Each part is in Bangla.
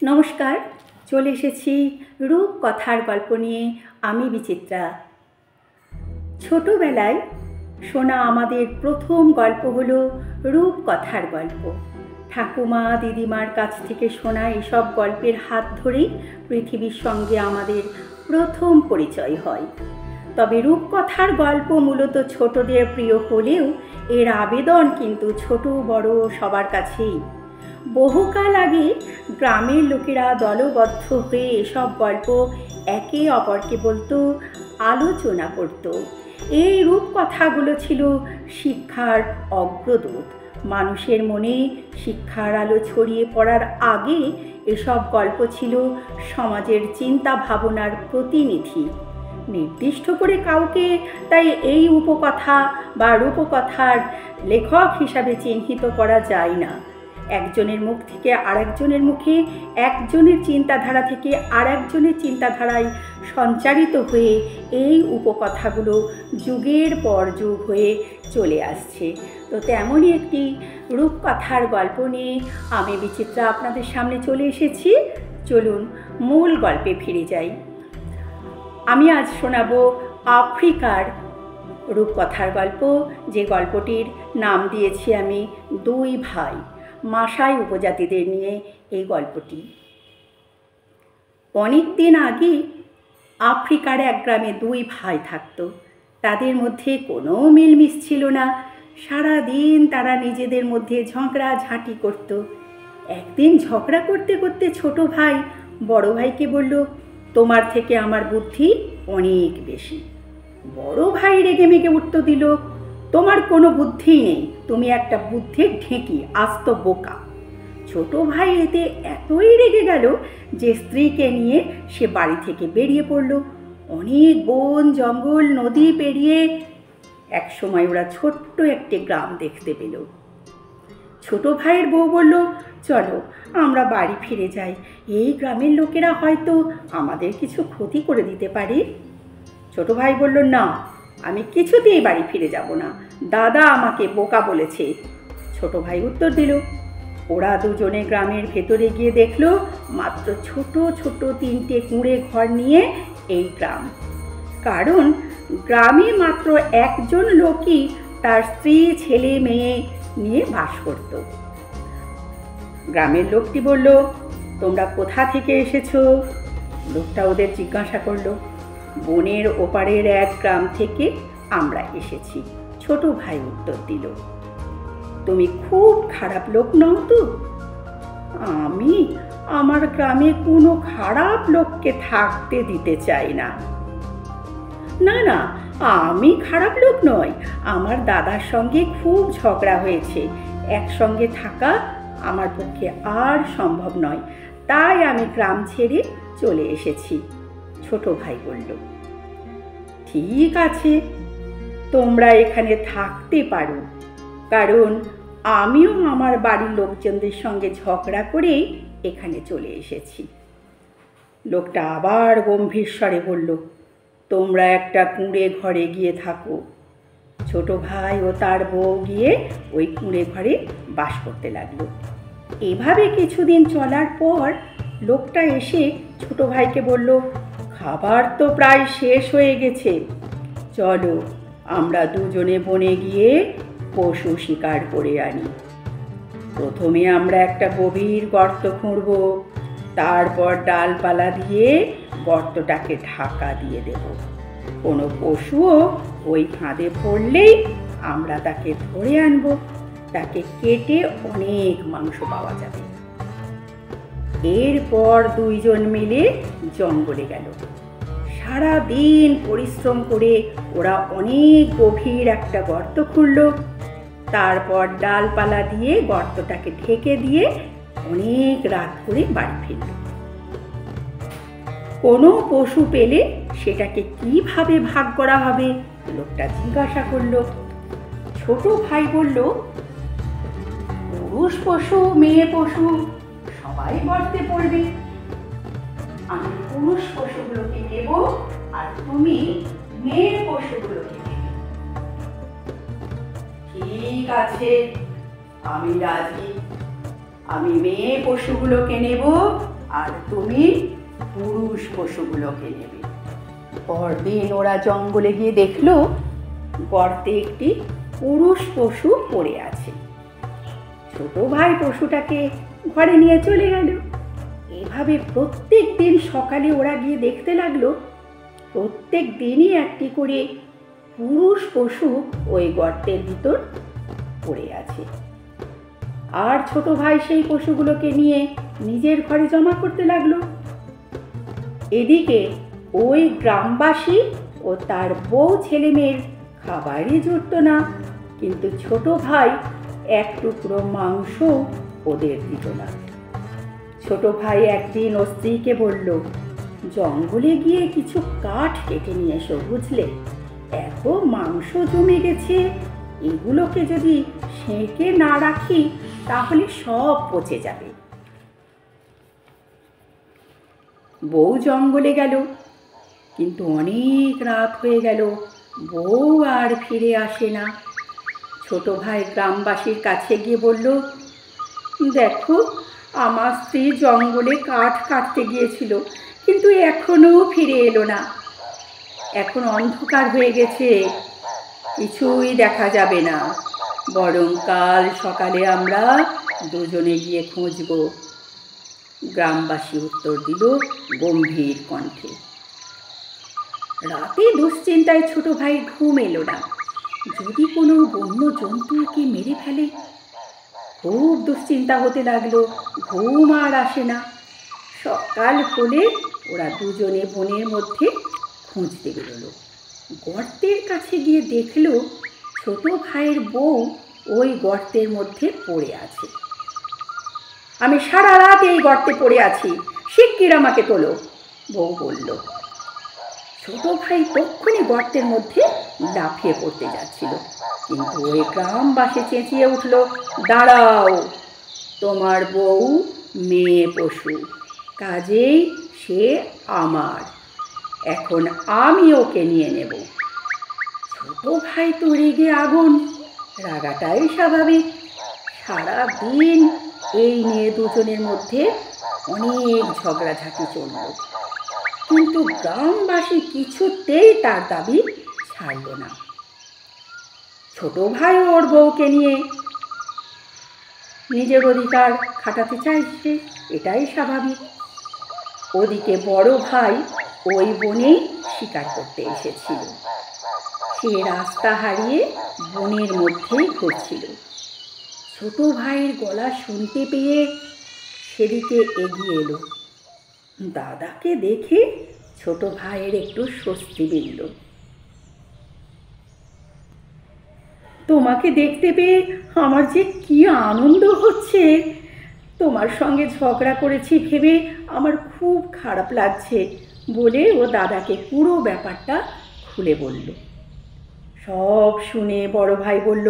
নমস্কার, চলে এসেছি রূপকথার গল্প নিয়ে। আমি বিচিত্রা। ছোটবেলায় শোনা আমাদের প্রথম গল্প হলো রূপকথার গল্প। ঠাকুমা দিদিমার কাছ থেকে শোনা এসব গল্পের হাত ধরেই পৃথিবীর সঙ্গে আমাদের প্রথম পরিচয় হয়। তবে রূপকথার গল্প মূলত ছোটদের প্রিয় হলেও এর আবেদন কিন্তু ছোট বড় সবার কাছেই। বহুকাল আগে গ্রামের লোকেরা দলবদ্ধ হয়ে এসব গল্প একে অপরকে বলতো, আলোচনা করত। এই রূপকথাগুলো ছিল শিক্ষার অগ্রদূত। মানুষের মনে শিক্ষার আলো ছড়িয়ে পড়ার আগে এসব গল্প ছিল সমাজের চিন্তা ভাবনার প্রতিনিধি। নির্দিষ্ট করে কাউকে তাই এই উপকথা বা রূপকথার লেখক হিসাবে চিহ্নিত করা যায় না। একজনের মুখ থেকে আরেকজনের মুখে, একজনের চিন্তাধারা থেকে আরেকজনের চিন্তাধারায় সঞ্চারিত হয়ে এই উপকথাগুলো যুগের পর যুগ হয়ে চলে আসছে। তো তেমনই একটি রূপকথার গল্প নিয়ে আমি বিচিত্রা আপনাদের সামনে চলে এসেছি। চলুন মূল গল্পে ফিরে যাই। আমি আজ শোনাবো আফ্রিকার রূপকথার গল্প, যে গল্পটির নাম দিয়েছি আমি দুই ভাই। মাসাই উপজাতিদের নিয়ে এই গল্পটি। অনেক দিন আগে আফ্রিকার এক গ্রামে দুই ভাই থাকত। তাদের মধ্যে কোনো মিলমিশ ছিল না। সারা দিন তারা নিজেদের মধ্যে ঝগড়াঝাঁটি করত। একদিন ঝগড়া করতে করতে ছোট ভাই বড় ভাইকে বলল, তোমার থেকে আমার বুদ্ধি অনেক বেশি। বড় ভাই রেগে মেগে উত্তর দিল, তোমার কোনো বুদ্ধিই নেই, তুমি একটা বুদ্ধির ঢেঁকি, আস্ত বোকা। ছোট ভাই এতে এতই রেগে গেল যে স্ত্রীকে নিয়ে সে বাড়ি থেকে বেরিয়ে পড়ল। অনেক বন জঙ্গল নদী পেরিয়ে একসময় ওরা ছোট্ট একটি গ্রাম দেখতে পেল। ছোট ভাইয়ের বউ বলল, চলো আমরা বাড়ি ফিরে যাই, এই গ্রামের লোকেরা হয়তো আমাদের কিছু ক্ষতি করে দিতে পারে। ছোট ভাই বলল, না, আমি কিছুতেই বাড়ি ফিরে যাব না, দাদা আমাকে বোকা বলেছে। ছোট ভাই উত্তর দিল। ওরা দুজনে গ্রামের ভেতরে গিয়ে দেখল মাত্র ছোট ছোট তিনটে কুঁড়ে ঘর নিয়ে এই গ্রাম। কারণ গ্রামে মাত্র একজন লোকই তার স্ত্রী ছেলে মেয়ে নিয়ে বাস করত। গ্রামের লোকটি বলল, তোমরা কোথা থেকে এসেছো? লোকটা ওদের জিজ্ঞাসা করলো। বনের ওপারের এক গ্রাম থেকে আমরা এসেছি, ছোট ভাই উত্তর দিল। তুমি খুব খারাপ লোক নও তো? আমি আমার গ্রামে কোনো খারাপ লোককে থাকতে দিতে চাই না। না না, আমি খারাপ লোক নই, আমার দাদার সঙ্গে খুব ঝগড়া হয়েছে, একসঙ্গে থাকা আমার পক্ষে আর সম্ভব নয়, তাই আমি গ্রাম ছেড়ে চলে এসেছি। ছোট ভাই বলল, ঠিক আছে, তোমরা এখানে থাকতে পারো, কারণ আমিও আমার বাড়ির লোকজনদের সঙ্গে ঝগড়া করেই এখানে চলে এসেছি। লোকটা আবার গম্ভীর স্বরে বলল, তোমরা একটা কুঁড়ে ঘরে গিয়ে থাকো। ছোট ভাই ও তার বউ গিয়ে ওই কুঁড়ে ঘরে বাস করতে লাগলো। এভাবে কিছুদিন চলার পর লোকটা এসে ছোট ভাইকে বলল, খাবার তো প্রায় শেষ হয়ে গেছে, চলো আমরা দুজনে বনে গিয়ে পশু শিকার করে আনি। প্রথমে আমরা একটা গভীর গর্ত খুঁড়ব, তারপর ডালপালা দিয়ে গর্তটাকে ঢাকা দিয়ে দেব। কোনো পশুও ওই ফাঁদে পড়লেই আমরা তাকে ধরে আনব, তাকে কেটে অনেক মাংস পাওয়া যাবে। এরপর দুইজন মিলে জঙ্গলে গেল। সারা দিন পরিশ্রম করে ওরা অনেক গভীর একটা গর্ত খুঁড়ল, তারপর ডালপালা দিয়ে গর্তটাকে ঢেকে দিয়ে অনেক রাত করে বাড়ি ফিরল। কোনো পশু পেলে সেটাকে কিভাবে ভাগ করা হবে লোকটা জিজ্ঞাসা করল। ছোট ভাই বলল, পুরুষ পশু মেয়ে পশু সবাই গর্তে পড়বে, আমি পুরুষ পশুগুলোকে নেব আর তুমি মেয়ে পশুগুলোকে নেবে। ঠিক আছে, আমি রাজি, আমি মেয়ে পশুগুলোকে নেব আর তুমি পুরুষ পশুগুলোকে নেবে। পরদিন ওরা জঙ্গলে গিয়ে দেখলো গর্তে একটি পুরুষ পশু পড়ে আছে। ছোট ভাই পশুটাকে ঘরে নিয়ে চলে গেল। এভাবে প্রত্যেক দিন সকালে ওরা গিয়ে দেখতে লাগলো প্রত্যেক দিনই একটি করে পুরুষ পশু ওই গর্তের ভিতর পড়ে আছে। আর ছোট ভাই সেই পশুগুলোকে নিয়ে নিজের ঘরে জমা করতে লাগলো। এদিকে ওই গ্রামবাসী ও তার বউ ছেলে মেয়ের খাবারই জুটত না, কিন্তু ছোট ভাই এক টুকরো মাংস ওদের দিত না। ছোট ভাই একদিন ওর স্ত্রীকে বলল, জঙ্গলে গিয়ে কিছু কাঠ কেটে নিয়ে এসো, বুঝলে? এত মাংস জমে গেছে, এগুলোকে যদি সেঁকে না রাখি তাহলে সব পচে যাবে। বউ জঙ্গলে গেল, কিন্তু অনেক রাত হয়ে গেল, বউ আর ফিরে আসে না। ছোট ভাই গ্রামবাসীর কাছে গিয়ে বলল, দেখো, আমার স্ত্রী জঙ্গলে কাঠ কাটতে গিয়েছিল, কিন্তু এখনো ফিরে এলো না। এখন অন্ধকার হয়ে গেছে, কিছুই দেখা যাবে না, বরং কাল সকালে আমরা দুজনে গিয়ে খুঁজব। গ্রামবাসী উত্তর দিল গম্ভীর কণ্ঠে। রাতে দুশ্চিন্তায় ছোট ভাই ঘুম এলো না। যদি কোনো বন্য জন্তু ওকে মেরে ফেলে? খুব দুশ্চিন্তা হতে লাগলো, ঘুম আর আসে না। সকাল হলে ওরা দুজনে বনের মধ্যে খুঁজতে বেরোলো। গর্তের কাছে গিয়ে দেখলো ছোট ভাইয়ের বউ ওই গর্তের মধ্যে পড়ে আছে। আমি সারা রাত এই গর্তে পড়ে আছি, শিগগির আমাকে তোলো, বউ বলল। ছোট ভাই তক্ষুনি গর্তের মধ্যে লাফিয়ে পড়তে যাচ্ছিল, কিন্তু ওই গ্রামবাসী চেঁচিয়ে উঠল, দাঁড়াও, তোমার বউ মেয়ে পশু, কাজেই সে আমার, এখন আমি ওকে নিয়ে নেব। ছোট ভাই তো রেগে আগুন, রাগাটাই স্বাভাবিক। সারা দিন এই নিয়ে দুজনের মধ্যে অনেক ঝগড়াঝাটি চলল, কিন্তু গ্রামবাসী কিছুতেই তার দাবি ছাড়ল না। ছোট ভাই ওর বউকে নিয়ে নিজের অধিকার খাটাতে চাইছে, এটাই স্বাভাবিক। ওদিকে বড় ভাই ওই বনেই শিকার করতে এসেছিল। সে রাস্তা হারিয়ে বনের মধ্যেই ঘুরছিল। ছোট ভাইয়ের গলা শুনতে পেয়ে সেদিকে এগিয়ে এলো। দাদাকে দেখে ছোট ভাইয়ের একটু স্বস্তি মিলল। তোমাকে দেখতে পেয়ে আমার যে কি আনন্দ হচ্ছে, তোমার সঙ্গে ঝগড়া করেছি ভেবে আমার খুব খারাপ লাগছে, বলে ও দাদাকে পুরো ব্যাপারটা খুলে বলল। সব শুনে বড় ভাই বলল,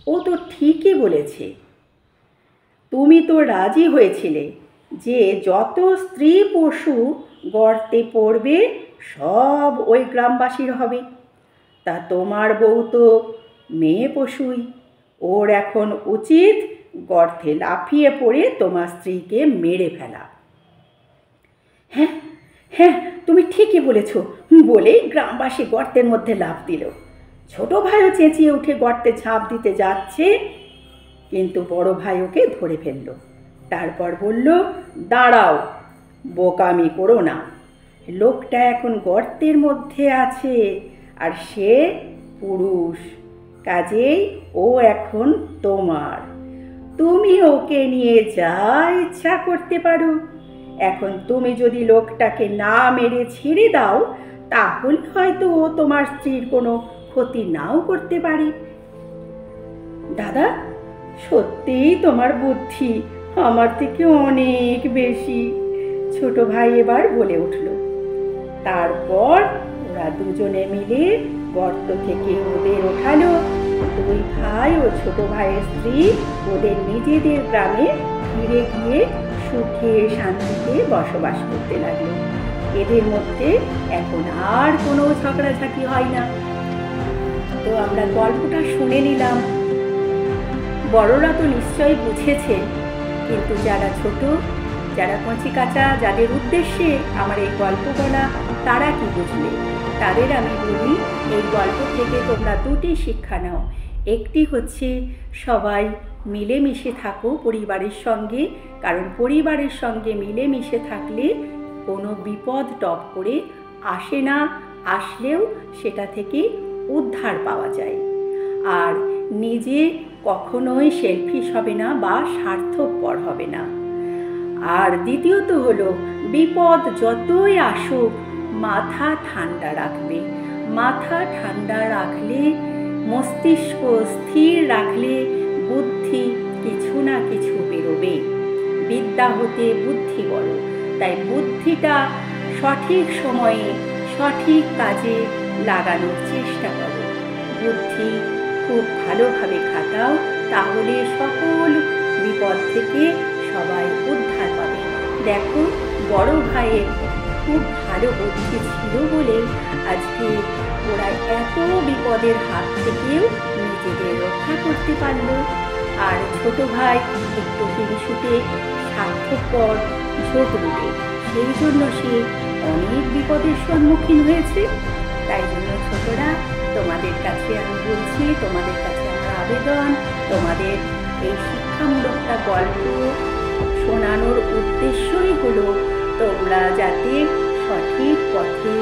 ও তো ঠিকই বলেছে। তুমি তো রাজি হয়েছিলে যে যত স্ত্রী পশু গর্তে পড়বে সব ওই গ্রামবাসীর হবে, তা তোমার বউ তো মেয়ে পশুই, ওর এখন উচিত গর্তে লাফিয়ে পড়ে তোমার স্ত্রীকে মেরে ফেলা। হ্যাঁ হ্যাঁ, তুমি ঠিকই বলেছ, বলেই গ্রামবাসী গর্তের মধ্যে লাফ দিল। ছোট ভাইও চেঁচিয়ে উঠে গর্তে ঝাঁপ দিতে যাচ্ছে, কিন্তু বড় ভাই ওকে ধরে ফেলল। তারপর বলল, দাঁড়াও, বোকামি করো না, লোকটা এখন গর্তের মধ্যে আছে আর সে পুরুষ, কাজেই ও এখন তোমার, তুমি ওকে নিয়ে যা ইচ্ছা করতে পারো। এখন তুমি যদি লোকটাকে না মেরে ছেড়ে দাও তাহলে হয়তো ও তোমার স্ত্রীর কোনো ক্ষতি নাও করতে পারে। দাদা, সত্যিই তোমার বুদ্ধি আমার থেকে অনেক বেশি, ছোট ভাই এবার বলে উঠল। তারপর ওরা দুজনে মিলে গর্ত থেকে ওদের ওঠালো। দুই ভাই ও ছোট ভাইয়ের স্ত্রী ওদের নিজেদের গ্রামে ফিরে গিয়ে সুখে শান্তিতে বসবাস করতে লাগলো। এদের মধ্যে এখন আর কোনো ঝগড়াঝাটি হয় না। তো আমরা গল্পটা শুনে নিলাম। বড়রা তো নিশ্চয়ই বুঝেছে, কিন্তু যারা ছোট যারা কচিকাঁচা, যাদের উদ্দেশ্যে আমার এই গল্প বলা, তারা কি বুঝলে? তাদের আমি বলি, এই গল্প থেকে তোমরা দুটি শিক্ষা নাও। একটি হচ্ছে সবাই মিলেমিশে থাকো পরিবারের সঙ্গে, কারণ পরিবারের সঙ্গে মিলেমিশে থাকলে কোনো বিপদ টপ করে আসে না, আসলেও সেটা থেকে উদ্ধার পাওয়া যায়। আর নিজে কখনোই সেলফিশ হবে না বা স্বার্থপর হবে না। আর দ্বিতীয়ত হলো, বিপদ যতই আসুক মাথা ঠান্ডা রাখবে। মাথা ঠান্ডা রাখলে, মস্তিষ্ক স্থির রাখলে বুদ্ধি কিছু না কিছু বেরোবে। বিদ্যা হতে বুদ্ধি বড়, তাই বুদ্ধিটা সঠিক সময়ে সঠিক কাজে লাগানোর চেষ্টা করো। বুদ্ধি খুব ভালোভাবে খাটাও, তাহলে সকল বিপদ থেকে সবাই উদ্ধার পাবে। দেখো, বড় ভাইয়ের খুব ভালো বুদ্ধি ছিল বলে আজকে ওরা এত বিপদের হাত থেকেও নিজেদের রক্ষা করতে পারল। আর ছোট ভাই একটু হিংসুটে, স্বার্থপর, ঝোঁকরুটে, সেই জন্য সে অনেক বিপদের সম্মুখীন হয়েছে। তাই জন্য ছোটরা, তোমাদের কাছে আমি বলছি, তোমাদের কাছে আমার আবেদন, তোমাদের এই শিক্ষামূলকটা গল্প শোনানোর উদ্দেশ্যই হলো তোমরা যাতে সঠিক পথে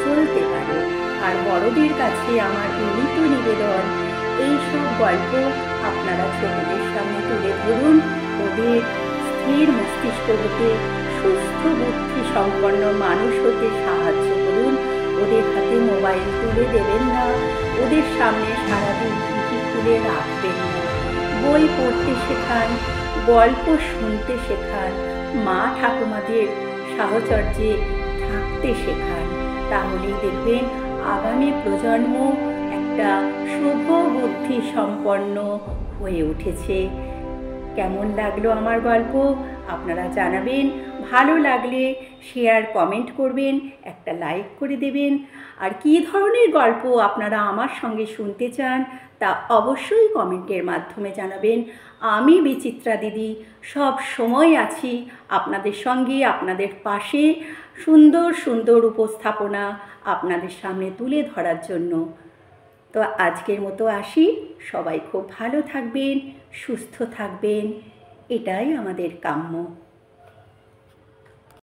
চলতে পারো। আর বড়দের কাছে আমার বিনীত নিবেদন, এই সব গল্প আপনারা ছোটদের সামনে তুলে ধরুন। ওদের স্থির মস্তিষ্ক হতে, সুস্থ বুদ্ধি সম্পন্ন মানুষ হতে সাহায্য করুন। ওদের হাতে মোবাইল তুলে দেবেন না, ওদের সামনে সারাদিন টিভি খুলে রাখবেন না। বই পড়তে শেখান, গল্প শুনতে শেখান, মা ঠাকুমাদের সাহচর্যে থাকতে শেখান। তাহলেই দেখবেন আগামী প্রজন্ম একটা শুভ বুদ্ধি সম্পন্ন হয়ে উঠেছে। কেমন লাগলো আমার গল্প আপনারা জানাবেন। ভালো লাগলে শেয়ার, কমেন্ট করবেন, একটা লাইক করে দেবেন। আর কী ধরনের গল্প আপনারা আমার সঙ্গে শুনতে চান তা অবশ্যই কমেন্টের মাধ্যমে জানাবেন। আমি বিচিত্রা দিদি সব সময় আছি আপনাদের সঙ্গে, আপনাদের পাশে, সুন্দর সুন্দর উপস্থাপনা আপনাদের সামনে তুলে ধরার জন্য। তো আজকের মতো আসি। সবাই খুব ভালো থাকবেন, সুস্থ থাকবেন, এটাই আমাদের কাম্য।